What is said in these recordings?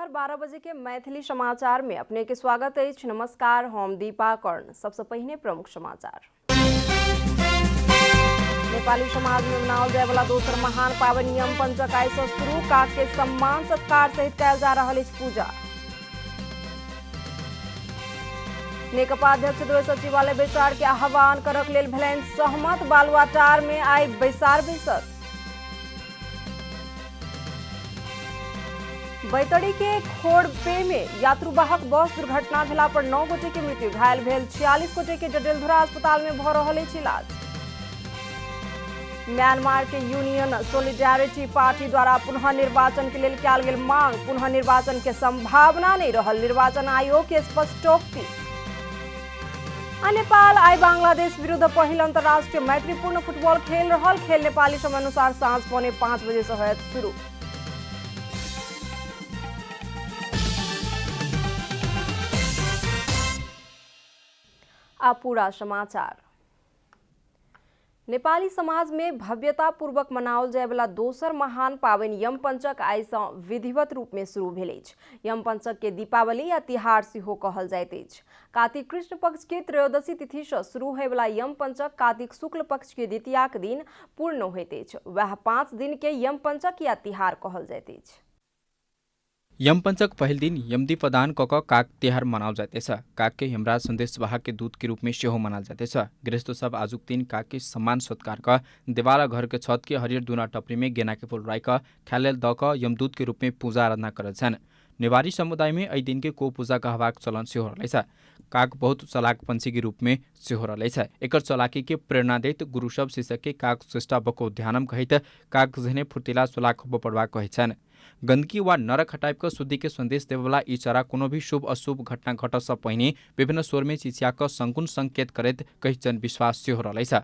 दोपहर 12 बजे के मैथिली समाचार में अपने के स्वागत है। नमस्कार, हम दीपा कर्ण। सबसे पहले प्रमुख समाचार। नेपाली समाज में मनाओल जाए वाला दोसर महान पावन यम पंचक आइ से शुरू। काक के सम्मान सत्कार सहित कयल जा रहल अछि पूजा। नेकपा अध्यक्ष द्वय सचिवालय बैसार के आह्वान करक लेल भेलनि सहमत। बालुआटार में आइ बैसार बैसत। बैतडी के खोड़पे में यात्रुवाहक बस दुर्घटना भेला पर 9 गोटे के मृत्यु, घायल भेल 46 गोटे के जडेलधुरा अस्पताल में भ रहल अछि इलाज। म्यांमार के यूनियन सोलिडारिटी पार्टी द्वारा पुनः निर्वाचन के लिए कयल गेल मांग। पुनः निर्वाचन के संभावना नहीं रहल, निर्वाचन आयोग के स्पष्टोक्ति। नेपाल आई बांग्लादेश विरुद्ध पहिल अंतर्राष्ट्रीय मैत्रीपूर्ण फुटबॉल खेल रहल। खेल नेपाली समय अनुसार साँझ 4:45 बजे से होयत शुरू। अब पूरा समाचार। नेपाली समाज में भव्यतापूर्वक मनाओल जाय वाला दोसर महान पावन यम पंचक आइ सँ विधिवत रूप में शुरू भेल अछि। यम पंचक के दीपावली या तिहार सेहो कहल जाइत अछि। कार्तिक कृष्ण पक्ष के त्रयोदशी तिथि से शुरू होय वाला यम पंचक कार्तिक शुक्ल पक्ष के द्वितीयाक दिन पूर्ण होइत अछि। वह 5 दिन के यम पंचक या तिहार कहल जाइत अछि। यम पंचक पहिल दिन यमदी प्रदान कऽ काक तिहार मनाओल जाइत अछि। काक के यमराज संदेश वाहक के दूत के रूप में सेहो मनाओल जाइत अछि। गृहस्थ सब आजुक दिन काक के सम्मान सत्कार कऽ देवाला घर के छत के हरियर दूना टपरी में गेना के फूल राखि कऽ खायल द कऽ यमदूत के रूप में पूजा आराधना करैत छन्। नेवारी समुदाय में एहि दिन के को पूजा कहबाक चलन सेहो रहल अछि। काक बहुत चलाक पंछी के रूप में सेहो रहल अछि। एकर चलाकी के प्रेरणा दैत गुरु सब शिष्य के काक श्रेष्ठा बको ध्यानम कहैत काक जहने फुर्तीला चलाक होबऽ पड़बाक कहैत छन्। गंदगी वा नरक हटाबि कऽ शुद्धि के संदेश देवला ई चरा कोनो भी शुभ अशुभ घटना घटऽ सँ पहिने विभिन्न स्वर में चिचिया कऽ संगुण संकेत करैत कई जन विश्वास सेहो रहल अछि।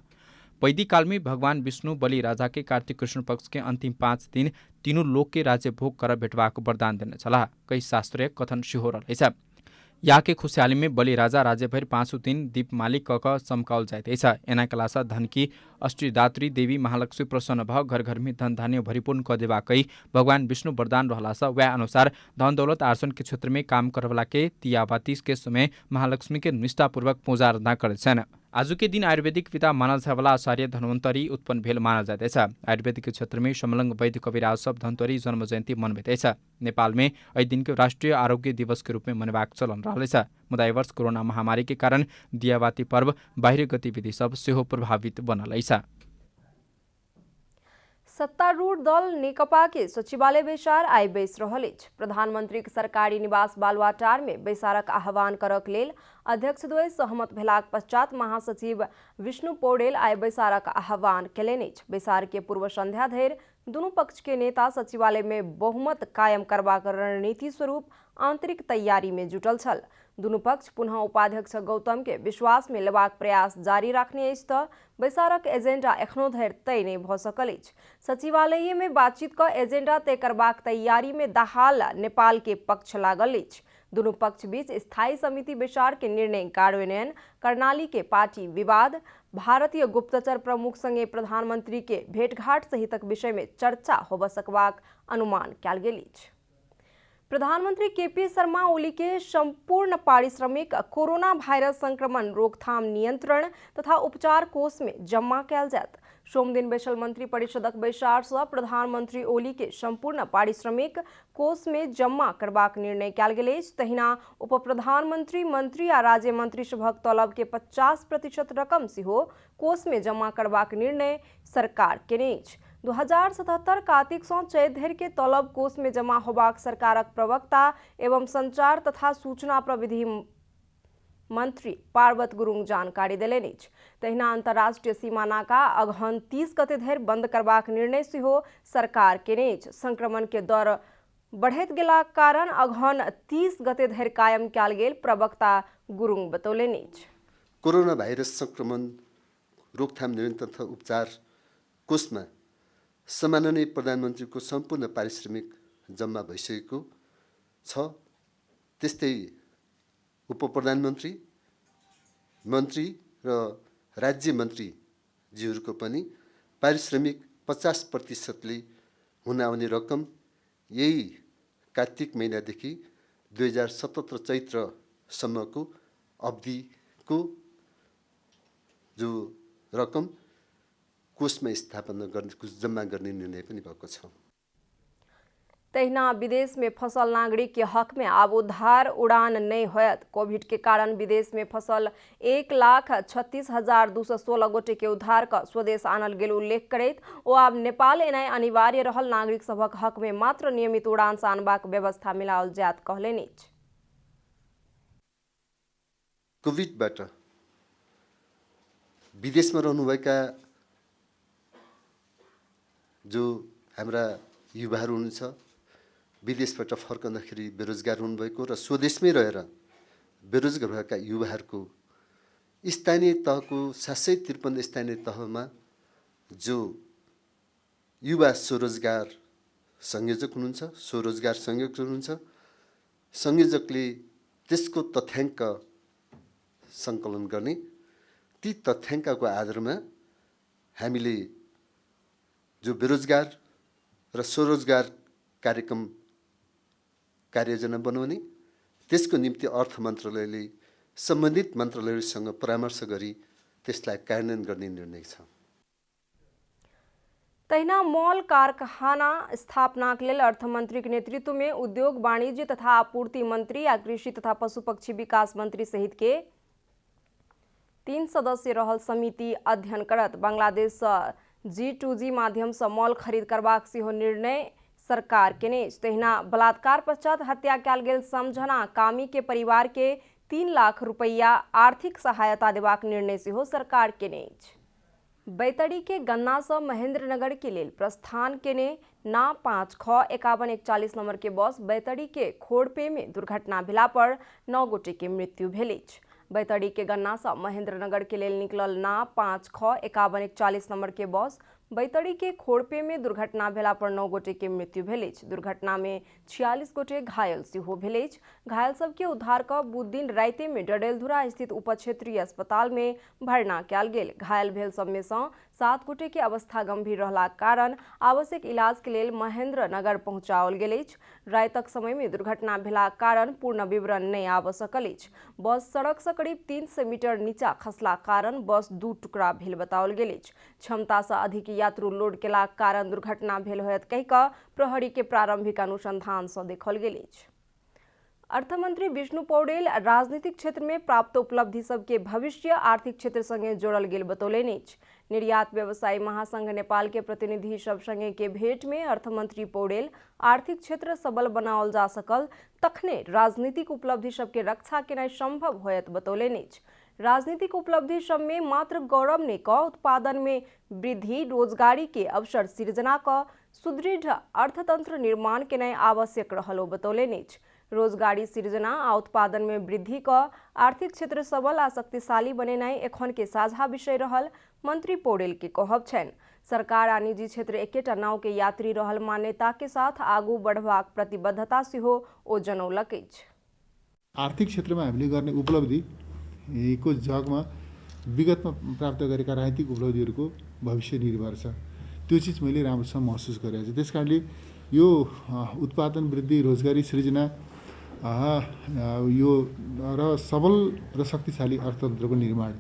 वैदिक काल में भगवान विष्णु बलि राजा के कार्तिक कृष्ण पक्ष के अंतिम 5 दिन तीनों लोक के राज्य भोग कर भेटबाक वरदान देने छलाह। कई शास्त्रीय कथन सेहो रहल अछि। यहाँ के खुशहाली में बलि राजा राज्य भर 5 दिन दीपमाली कऽ चमकाओल जाइत अछि। एना कलासँ धन की अष्टदात्री देवी महालक्ष्मी प्रसन्न भऽ घर घर में धन धान्य भरिपूर्ण कऽ देबाक भगवान विष्णु वरदान रहलासँ वह अनुसार धन दौलत आर्जन के क्षेत्र में काम करवला के तियाबाती के समय महालक्ष्मी के निष्ठापूर्वक पूजा आराधना करैत छन्। आजु के दिन आयुर्वेदिक पिता मानल जाय वाला आचार्य धन्वंतरी उत्पन्न भेल मानल जाइत अछि। आयुर्वेदिक के क्षेत्र में समलंग वैद्य कविराज सब धन्वंतरी जन्म जयंती मनबैत अछि। नेपाल में एहि दिन के राष्ट्रीय आरोग्य दिवस के रूप में मनेबाक चलन रहल अछि। मुदा एहि वर्ष कोरोना महामारी के कारण दियाबाती पर्व बाहरी गतिविधि सब सेहो प्रभावित बनल अछि। सत्तारूढ़ दल नेकपा के सचिवालय बैसार आइ बैस रहल अछि। प्रधानमंत्री के सरकारी निवास बालुआटार में बैसारक आह्वान करक लेल अध्यक्ष द्वय सहमत भेलाक पश्चात महासचिव विष्णु पौडेल आइ बैसारक आह्वान केलनि अछि। बैसार के पूर्व संध्या धरि दुनू पक्ष के नेता सचिवालय में बहुमत कायम करबाक रणनीति स्वरूप आंतरिक तैयारी में जुटल छल। दुनू पक्ष पुनः उपाध्यक्ष गौतम के विश्वास में लेबाक प्रयास जारी रखने अछि तऽ बैसारक एजेंडा एखनो धरि तय नहीं भऽ सकल अछि। सचिवालय में बातचीत का एजेंडा तय करबाक तैयारी में दहाल नेपाल के पक्ष लागल अछि। दुनू पक्ष बीच स्थायी समिति बैसार के निर्णय कार्यान्वयन कर्णाली के पार्टी विवाद, भारतीय गुप्तचर प्रमुख संगे प्रधानमंत्री के भेंटघाट सहितक विषय में चर्चा होबऽ सकबाक अनुमान कयल गेल अछि। प्रधानमंत्री केपी शर्मा ओली के संपूर्ण पारिश्रमिक कोरोना वायरस संक्रमण रोकथाम नियंत्रण तथा उपचार कोष में जमा कयल जायत। सोम दिन बैसल मंत्री परिषदक बैसार सँ प्रधानमंत्री ओली के संपूर्ण पारिश्रमिक कोष में जमा करबाक निर्णय कयल गेल अछि। तहिना उप प्रधानमंत्री, मंत्री आ राज्य मंत्री सभक तलब के 50% रकम सेहो कोष में जमा करबाक निर्णय सरकार केने अछि। 2077 कार्तिक सँ चैत धरि के तलब कोष में जमा होबाक सरकारक प्रवक्ता एवं संचार तथा सूचना प्रविधि मंत्री पार्वत गुरुङ जानकारी देलनि अछि। तहिना अंतर्राष्ट्रीय सीमा नाका अगहन 30 गते धरि बंद करबाक निर्णय सेहो सरकार केने अछि। संक्रमण के दर बढ़ैत गेलाक कारण अगहन 30 गते धरि कायम कयल गेल प्रवक्ता गुरुङ बतौलनि अछि। कोरोना भाइरस संक्रमण रोकथाम नियन्त्रण तथा उपचार कोषमा सम्माननीय प्रधानमन्त्रीको सम्पूर्ण पारिश्रमिक जम्मा भइसकेको छ। त्यस्तै उप प्रधानमन्त्री, मन्त्री र राज्य मन्त्रीज्यूहरूको पनि पारिश्रमिक 50% हुन आउने रकम यही कार्तिक महिनादेखि 2077 चैत्रसम्मको अवधिको जो रकम कोषमा स्थापना गर्ने जम्मा गर्ने निर्णय पनि भएको छ। तहिना विदेश में फसल नागरिक के हक में अब उद्धार उड़ान नहीं होयत। कोविड के कारण विदेश में फसल 1,36,216 गोटे के उद्धार का स्वदेश आनल गेल उल्लेख करैत ओ आब नेपाल एनाइ अनिवार्य रहल नागरिक सभक हक में मात्र नियमित उड़ान से आनबाक व्यवस्था मिलाओल जायत कहलनि। कोभिडबाट विदेशमा रहनुभएका जो हाम्रा युवाहरू हुनुहुन्छ, विदेशबाट फर्कँदाखेरि बेरोजगार हुनुभएको र स्वदेशमै रहेर बेरोजगार भएका युवाहरूको स्थानीय तहको 753 स्थानीय तहमा जो युवा स्वरोजगार संयोजक हुनुहुन्छ, स्वरोजगार संयोजक हुनुहुन्छ, संयोजकले त्यसको तथ्याङ्क सङ्कलन गर्ने, ती तथ्याङ्कको आधारमा हामीले जो बेरोजगार र स्वरोजगार कार्यक्रम कार्ययोजना बनाउने, त्यसको निम्ति अर्थ मन्त्रालयले सम्बन्धित मन्त्रालयहरूसँग परामर्श गरी त्यसलाई कार्यान्वयन गर्ने निर्णय छ। तहिना मॉल कारखाना स्थापना के लिए अर्थमंत्री के नेतृत्व में उद्योग वाणिज्य तथा आपूर्ति मंत्री या कृषि तथा पशु पक्षी विकास मंत्री सहित के 3 सदस्य रहल समिति अध्ययन करत बांग्लादेश G2G माध्यम से मॉल खरीद करबाक सेहो निर्णय सरकार के ने। तहिना बलात्कार पश्चात हत्या कयल गेल समझना कामी के परिवार के 3 लाख रुपया आर्थिक सहायता देबाक निर्णय सेहो सरकार के ने। बैतडी के गन्ना से महेंद्रनगर के लिए प्रस्थान के ने ना 5-6-5141 नंबर के बस बैतडी के खोड़पे में दुर्घटना भेला पर 9 गोटे के मृत्यु भेल। बैतडी के गन्ना से महेंद्रनगर के लिए निकलल ना 5-6-5141 नंबर के बस बैतडी के खोड़पे में दुर्घटना भेला पर 9 गोटे के मृत्यु भेल। दुर्घटना में 46 गोटे घायल सेहो भेल। घायल सबके उद्धार क बुध दिन राते में डडेलधुरा स्थित उपक्षेत्रीय अस्पताल में भर्ना कयल गेल। घायल भेल सब में 7 गोटे के अवस्था गंभीर रहला कारण आवश्यक इलाज के लिए महेंद्रनगर पहुंचाओल गेल। रातक समय में दुर्घटना भेला कारण पूर्ण विवरण नहीं आब सकल। बस सड़क से करीब 300 मीटर नीचा खसला कारण बस 2 टुकड़ा भेल बताओल गेल। क्षमता से अधिक यात्रु लोड केला कारण दुर्घटना भेल होयत कहि कऽ प्रहरी के प्रारंभिक अनुसंधान से देखल गेल। अर्थमंत्री विष्णु पौडेल राजनीतिक क्षेत्र में प्राप्त उपलब्धि सबके भविष्य आर्थिक क्षेत्र संगे जोड़ल गेल बतौलनि। निर्यात व्यवसायी महासंघ नेपाल के प्रतिनिधि सब संगे के भेंट में अर्थमंत्री पौडेल आर्थिक क्षेत्र सबल बनाओल जा सकल तखने राजनीतिक उपलब्धि सबके रक्षा केनाइ संभव होयत बतौलनि। राजनीतिक उपलब्धि सब में मात्र गौरव ने क उत्पादन में वृद्धि, रोजगारी के अवसर सृजना क सुदृढ़ अर्थतंत्र निर्माण केनाइ आवश्यक रहलो बतौलनि। रोजगारी सृजना आ उत्पादन में वृद्धि क आर्थिक क्षेत्र सबल आ शक्तिशाली बनेनाइ एखन के साझा विषय रहल मंत्री पौडेल के कहब छनि। सरकार आ निजी क्षेत्र एकेटा नाव के यात्री रहल मान्यता के साथ आगू बढ़बाक प्रतिबद्धता सेहो ओ जनौलक अछि। आर्थिक क्षेत्रमा हामीले गर्ने उपलब्धि को जगमा विगतमा प्राप्त गरेका राजनीतिक उपलब्धिहरूको भविष्य निर्भर छ। त्यो चिज मैले राम्रोसँग महसुस गरेको छु। त्यसकारणले यो उत्पादन वृद्धि, रोजगारी सृजना, यो र सबल र शक्तिशाली अर्थतन्त्रको निर्माण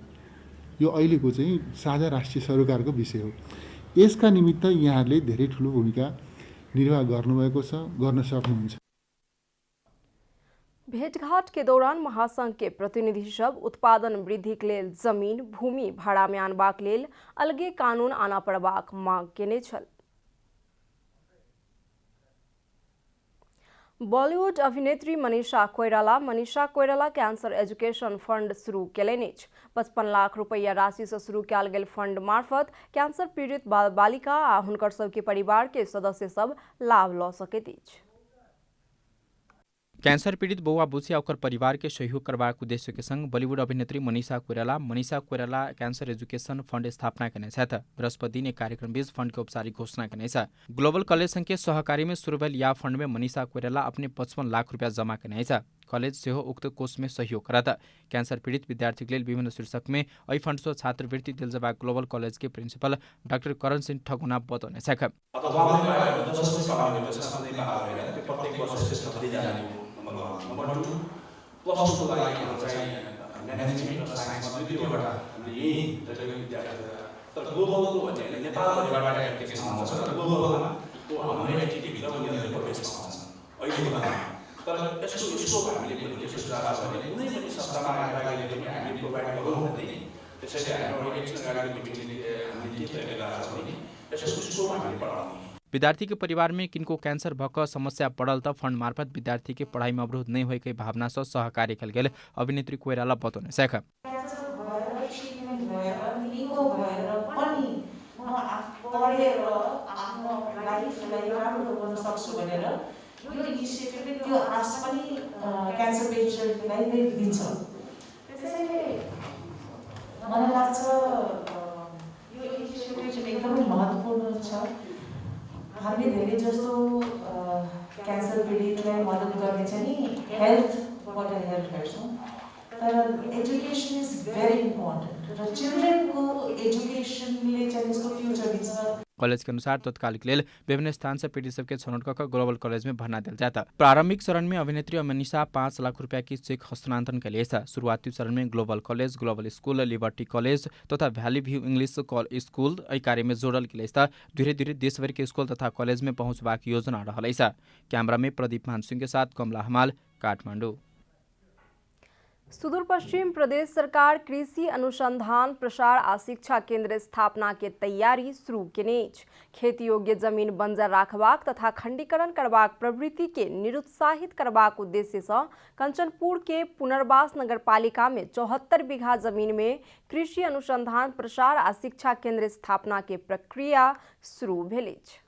यो अहिलेको चाहिँ साझा राष्ट्रिय सरोकारको विषय हो। यसका निमित्त यहाँहरूले धेरै ठुलो भूमिका निर्वाह गर्नुभएको छ, गर्न सक्नुहुन्छ। भेंटघाट के दौरान महासंघ के प्रतिनिधि सब उत्पादन वृद्धि के लेल जमीन भूमि भाड़ा में आनबाक लेल अलगे कानून आना पड़बाक मांग केने छल। बॉलीवुड अभिनेत्री Manisha Koirala cancer education fund शुरू केलनि। 55 लाख रुपया राशि से शुरू कयल गेल फंड मार्फत कैंसर पीड़ित बाल बालिका आ हुनकर सबके परिवार के सदस्य सब लाभ लऽ सकैत अछि। कैंसर पीड़ित बौआ बुचिया ओकर परिवार के सहयोग करबाक उद्देश्य के संग बॉलीवुड अभिनेत्री Manisha Koirala cancer education fund स्थापना केने छथि। बृहस्पति दिन एक कार्यक्रम बीच फंड के औपचारिक घोषणा केने छ। ग्लोबल कॉलेज संघ के सहकारी में शुरू भेल या फंड में मनीषा कोइराला अपने 55 लाख रुपया जमा केने छ। कलेज सेहो उक्त कोषमा सहयोग करत। क्यान्सर पीडित विद्यार्थीको लेल विभिन्न शीर्षकमा ऐ फण्ड सो छात्रवृत्ति दिलजबा global कलेजकै principal doctor Karan Singh ठगुना बताउने छ। विद्यार्थी के परिवार में किनको कैंसर भक समस्या पड़ल त फंड मार्फत विद्यार्थी के पढ़ाई में अवरोध नहीं होइकै भावना से सहकार्य कल गेल अभिनेत्री कोइराला बताउने छ। यो इनिसिएटिभले त्यो आश पनि क्यान्सर पेसेन्टलाई नै दिन्छ। त्यसैले मलाई लाग्छ यो इनिसिएटिभ चाहिँ एकदमै महत्त्वपूर्ण छ। हामीले धेरै जस्तो क्यान्सर पीडितलाई मद्दत गर्ने चाहिँ नि हेल्थबाट हेल्प गर्छौँ, तर एजुकेसन इज भेरी इम्पोर्टेन्ट र चिल्ड्रेनको एजुकेसनले चाहिँ त्यसको फ्युचर दिन्छ। कॉलेज के अनुसार तत्कालिक लेल विभिन्न स्थान से पीड़ित सबके छनौट कर ग्लोबल कॉलेज में भर्ना दिया जाता। प्रारंभिक चरण में अभिनेत्री अमनीषा 5 लाख रुपया की चेक हस्तांतरण के लिए शुरुआती चरण में global college, global school, liberty college तथा भ्याली व्यू इंग्लिश स्कूल कार्य में जोड़ल के लिए धीरे धीरे देशभर के स्कूल तथा कॉलेज में पहुंचबाक योजना रहल। कैमरा में प्रदीप मानसिंह के साथ कमला हमाल, काठमाडौँ। सुदूरपश्चिम प्रदेश सरकार कृषि अनुसंधान प्रसार आ शिक्षा केंद्र स्थापना के तैयारी शुरू केने अछि। खेती योग्य जमीन बंजर राखबाक तथा खंडीकरण करबाक प्रवृत्ति के निरुत्साहित करबाक उद्देश्य से कंचनपुर के पुनर्वास नगरपालिका में 74 बीघा जमीन में कृषि अनुसंधान प्रसार आ शिक्षा केंद्र स्थापना के प्रक्रिया शुरू भेल अछि।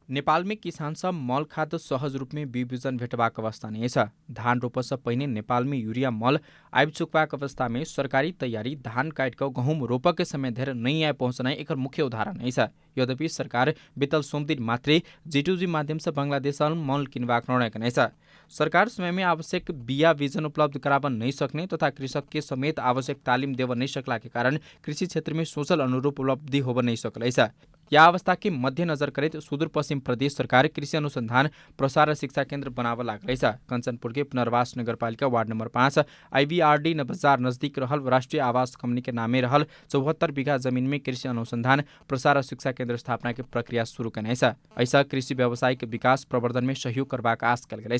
नेपाल में किसान सब मल खाद सहज रूप में बिबिजन भेटबाक अवस्था नहीं है। धान रोप से पहिने नेपाल में यूरिया मल आबि चुकबाक अवस्था में सरकारी तैयारी धान काट कर गहुम रोप के समय धेर नहीं आए पहुँचना एक मुख्य उदाहरण नहीं है। यद्यपि सरकार बीतल सोम दिन मात्रै G2G माध्यम से बांग्लादेश मल किनबाक निर्णय नहीं है। सरकार समय में आवश्यक बिया बीजन उपलब्ध कराबन नहीं सकने तथा कृषक के समेत आवश्यक तालीम देव नहीं सकला के कारण कृषि क्षेत्र में सोचल अनुरूप उपलब्धि होब नहीं सकल। यह अवस्था के मध्यनजर करित सुदूरपश्चिम प्रदेश सरकार कृषि अनुसंधान प्रसार शिक्षा केंद्र बनाव लागल। कंचनपुर के पुनर्वास नगरपालिका वार्ड नंबर 5 IVRD बजार नजदीक रहल राष्ट्रीय आवास कंपनी के नामे रहल 74 बीघा जमीन में कृषि अनुसंधान प्रसार शिक्षा केंद्र स्थापना के प्रक्रिया शुरू करने ऐसा कृषि व्यावसायिक विकास प्रवर्धन में सहयोग करबाक आश कल गए।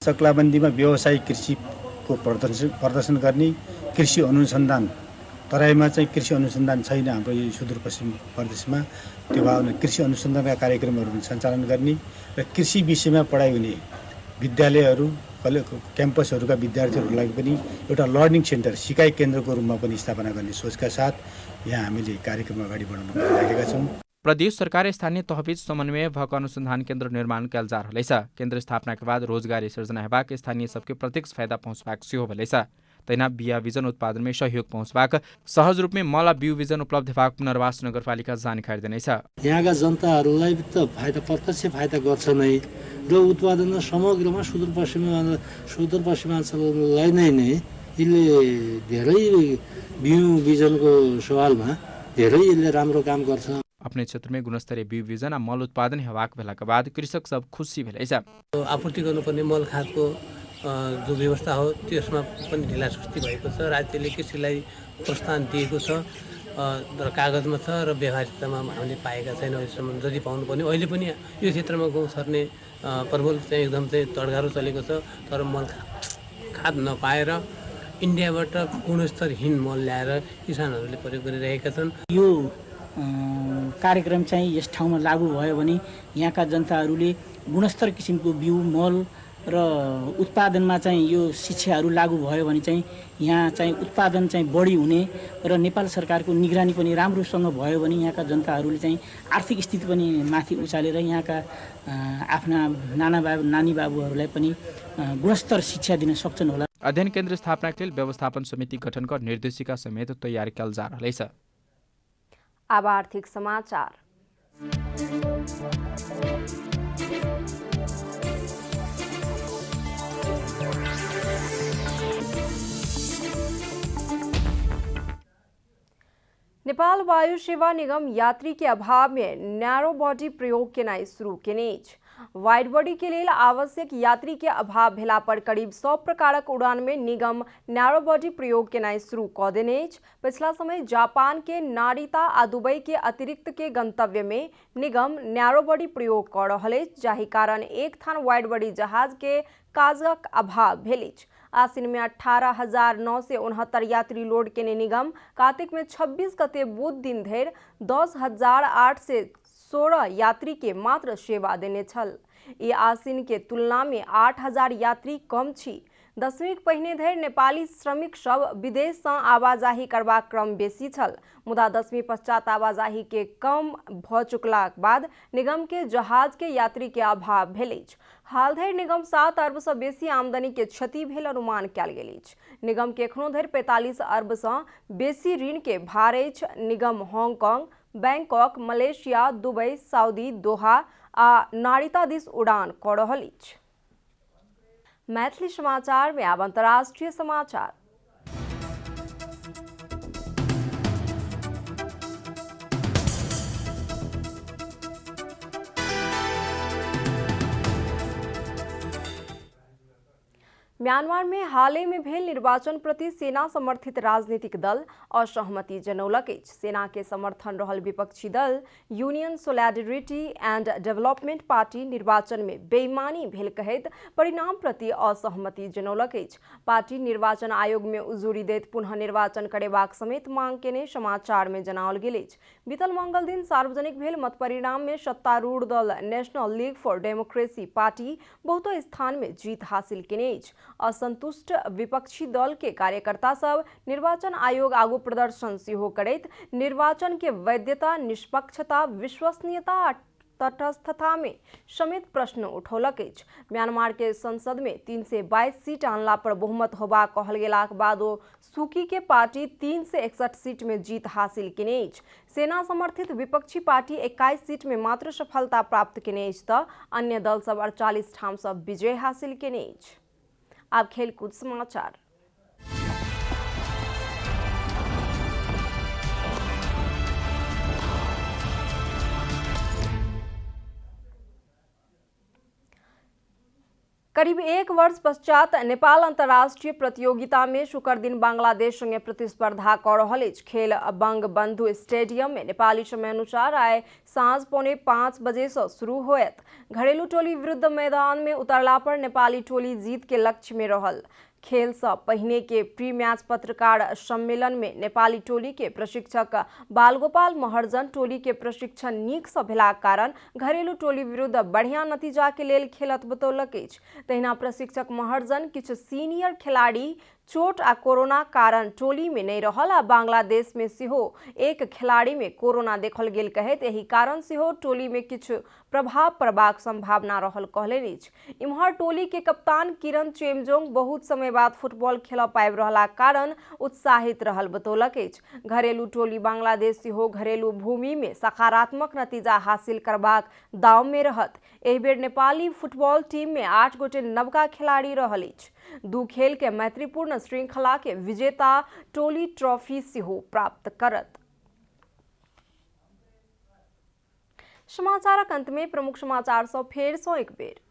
सक्लाबन्दीमा व्यावसायिक कृषिको प्रदर्शन गर्ने कृषि अनुसन्धान तराईमा चाहिँ कृषि अनुसन्धान छैन। हाम्रो यो सुदूरपश्चिम प्रदेशमा त्यो भावना कृषि अनुसन्धानका कार्यक्रमहरू सञ्चालन गर्ने र कृषि विषयमा पढाइ हुने विद्यालयहरू क्याम्पसहरूका विद्यार्थीहरूलाई पनि एउटा लर्निङ सेन्टर सिकाइ केन्द्रको रूपमा पनि स्थापना गर्ने सोचका साथ यहाँ हामीले कार्यक्रम अगाडि बढाउन राखेका छौँ। प्रदेश सरकार स्थानीय तहबीज समन्वय भक अनुसंधान केंद्र निर्माण कल जा रहा है। केंद्र स्थापना के बाद रोजगारी सृजना हेबाक स्थानीय सबके प्रत्यक्ष फायदा पहुँचबाक सेहो भेलै। तैना बिया बीजन उत्पादन में सहयोग पहुँचबाक सहज रूप में मल बिउ बीजन उपलब्ध हेबाक पुनर्वास नगरपालिका जानकारी दिनेछ। यहाँका जनताहरूलाई त फाइदा प्रत्यक्ष फाइदा गर्छ नै र उत्पादन समग्रमा सुदूरपश्चिमाञ्चललाई नै यसले धेरै बिउ बीजनको सवालमा धेरै यसले राम्रो काम गर्छ। अपने क्षेत्र में गुणस्तरीय बिउ बीजन आ मल उत्पादन हेबाक भेलाका बाद कृषक सब खुशी भेलै। आपूर्ति गर्नुपर्ने मल खादको जो व्यवस्था हो त्यसमा पनि ढिलासुस्ती भएको छ। राज्यले कृषिलाई प्रोत्साहन दिएको छ र कागजमा छ र व्यवहारिकतामा हामीले पाएका छैनौँ अहिलेसम्म। जति पाउनुपर्ने अहिले पनि यो क्षेत्रमा गहुँ सर्ने प्रबल चाहिँ एकदम चाहिँ तडगाह्रो चलेको छ। तर मल खाद नपाएर इन्डियाबाट गुणस्तरहीन मल ल्याएर किसानहरूले प्रयोग गरिरहेका छन्। यो कार्यक्रम चाहिँ यस ठाउँमा लागू भयो भने यहाँका जनताहरूले गुणस्तर किसिमको बिउ मल र उत्पादनमा चाहिँ यो शिक्षाहरू लागू भयो भने चाहिँ यहाँ चाहिँ उत्पादन चाहिँ बढी हुने र नेपाल सरकारको निगरानी पनि राम्रोसँग भयो भने यहाँका जनताहरूले चाहिँ आर्थिक स्थिति पनि माथि उचालेर यहाँका आफ्ना नानी बाबुहरूलाई पनि गुणस्तर शिक्षा दिन सक्छन् होला। अध्ययन केन्द्र स्थापना के लिए व्यवस्थापन समिति गठन कर निर्देशिका समेत तैयारी कल जा रहा है। अब आर्थिक समाचार। नेपाल वायु सेवा निगम यात्री के अभाव में नैरो बॉडी प्रयोग केनाई शुरू केने अछि। वाइड बॉडी के लेल आवश्यक यात्री के अभाव भेला पर करीब 100 प्रकारक उड़ान में निगम नैरो बॉडी प्रयोग केनाई शुरू क देने अछि। पिछला समय जापान के नारिता आ दुबई के अतिरिक्त के गंतव्य में निगम नैरो बॉडी प्रयोग क रहल अछि, जाहि कारण एक थान वाइड बॉडी जहाज के काजक अभाव भेल अछि। आसिन में 18,969 यात्री लोड केने निगम कार्तिक में 26 गते बुध दिन धरि 10,816 यात्री के मात्र सेवा देने छल। ई आसिन के तुलना में 8,000 यात्री कम छी। दशमीक पहिने धरि नेपाली श्रमिक सब विदेश से आवाजाही करबाक क्रम बेसी छल, मुदा दशमी पश्चात आवाजाही के कम भ चुकलाक बाद निगम के जहाज के यात्री के अभाव भेल अछि। हाल धरि निगम 7 अरब से बेसी आमदनी के क्षति भेल अनुमान कयल गेल अछि। निगम के एखनो धरि 45 अरब से बेसी ऋण के भार अछि। निगम Hong Kong, Bangkok, Malaysia, Dubai, Saudi, Doha आ नारिता दिस उड़ान क रहल अछि। मैथिली समाचार में आब अंतर्राष्ट्रीय समाचार। म्यांमार में हाल में भेल निर्वाचन प्रति सेना समर्थित राजनीतिक दल असहमति जनौलक अछि। सेना के समर्थन रहल विपक्षी दल union solidarity and development party निर्वाचन में बेईमानी भेल कहैत परिणाम प्रति असहमति जनौलक अछि। पार्टी निर्वाचन आयोग में उजूरी दैत पुनः निर्वाचन करेबाक समेत मांग केने समाचार में जनाओल गेल अछि। बीतल मंगल दिन सार्वजनिक भेल मत परिणाम में सत्तारूढ़ दल national league for democracy party बहुतो स्थान में जीत हासिल केने अछि। असंतुष्ट विपक्षी दल के कार्यकर्ता सब निर्वाचन आयोग आगू प्रदर्शन सेहो करैत निर्वाचन के वैधता, निष्पक्षता, विश्वसनीयता आ तटस्थता में समेत प्रश्न उठौलक अछि। म्यांमार के संसद में 322 सीट आनला पर बहुमत होबा कहल गेलाक बादो सूकी के पार्टी 3 से 61 सीट में जीत हासिल केने अछि। सेना समर्थित विपक्षी पार्टी 21 सीट में मात्र सफलता प्राप्त केने अछि तऽ अन्य दल सब 48 ठाम सब विजय हासिल केने अछि। अब खेलकूद समाचार। करीब एक वर्ष पश्चात नेपाल अंतर्राष्ट्रीय प्रतियोगिता में शुक्र दिन बांग्लादेश संगे प्रतिस्पर्धा कर रहल अछि। खेल बंगबंधु स्टेडियम में नेपाली समय अनुसार आइ साँझ 4:45 बजे से शुरू होयत। घरेलू टोली विरुद्ध मैदान में उतरला पर नेपाली टोली जीत के लक्ष्य में रहल। खेल से पहिने के प्री मैच पत्रकार सम्मेलन में नेपाली टोली के प्रशिक्षक बालगोपाल महर्जन टोली के प्रशिक्षण नीक से भेलाक कारण घरेलू टोली विरुद्ध बढ़िया नतीजा के लेल खेलत बतौलक अछि। तहिना प्रशिक्षक महर्जन किछु सीनियर खिलाड़ी चोट आ कोरोना कारण टोली में नहीं रहल आ बांग्लादेश में सेहो एक खिलाड़ी में कोरोना देखल गेल कहैत एही कारण सेहो टोली में किछु प्रभाव पड़बाक संभावना रहल कहलनि अछि। इम्हर टोली के कप्तान किरण चेमजोंग बहुत समय बाद फुटबॉल खेल पाबि रहलाक कारण उत्साहित रहल बतौलक अछि। घरेलू टोली बांग्लादेश सेहो घरेलू भूमि में सकारात्मक नतीजा हासिल करबाक दाव में रहत। एहि बेर नेपाली फुटबॉल टीम में 8 गोटे नवका खिलाड़ी रहल अछि। 2 खेल के मैत्रीपूर्ण श्रृंखला के विजेता टोली ट्रॉफी सेहो प्राप्त करत। समाचारक अंत में प्रमुख समाचार सौ फेर सौ एक बेर।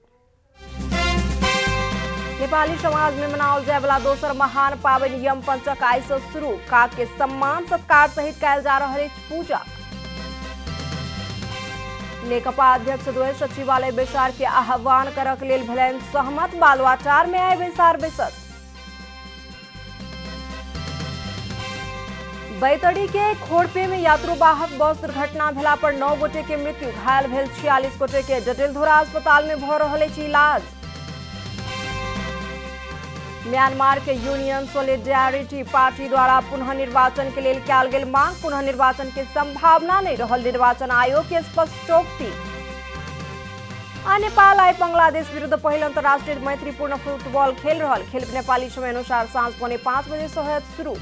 नेपाली समाज में मनाओल जाय वाला दोसर महान पावनि यम पंचक आइ से शुरू। काग के सम्मान सत्कार सहित कयल जा रहल अछि पूजा। नेकपा अध्यक्ष द्वय सचिवालय बैसार के आह्वान करक लेल भेलनि सहमत। बालुआटार में आइ बैसार बैसत। बैतडी के खोड़पे में यात्रुवाहक बस दुर्घटना भेला पर 9 गोटे के मृत्यु, घायल भेल 46 गोटे के जटिलधुरा अस्पताल में भ रहल अछि इलाज। म्यांमार के यूनियन सोलिडरिटी पार्टी द्वारा पुनः निर्वाचन के लेल कयल गेल मांग, पुनः निर्वाचन के संभावना नहीं रहल निर्वाचन आयोग के स्पष्टोक्ति। आ नेपाल आइ बांग्लादेश विरुद्ध पहिल अंतर्राष्ट्रीय मैत्रीपूर्ण फुटबॉल खेल रहल। खेल नेपाली समय अनुसार साँझ 4:45 बजे से होयत शुरू।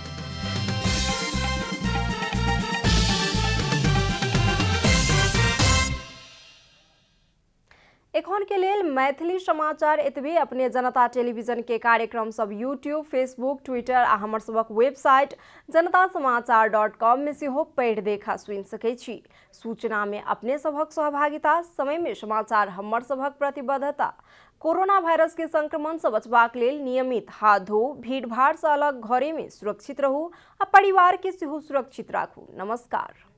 एखन के लेल मैथिली समाचार एतबे। अपने जनता टेलीविजन के कार्यक्रम सब यूट्यूब, फेसबुक, ट्विटर आ हमर सबक वेबसाइट जनतासमाचार.com में सेहो पढ़ि देखा सुनि सकै छी। सूचना में अपने सबक सहभागिता, समय में समाचार हमर सबक प्रतिबद्धता। कोरोना वायरस के संक्रमण से बचबाक लेल नियमित हाथ धो, भीड़ भाड़ से अलग घरे में सुरक्षित रहू आ परिवार के सेहो सुरक्षित राखू। नमस्कार।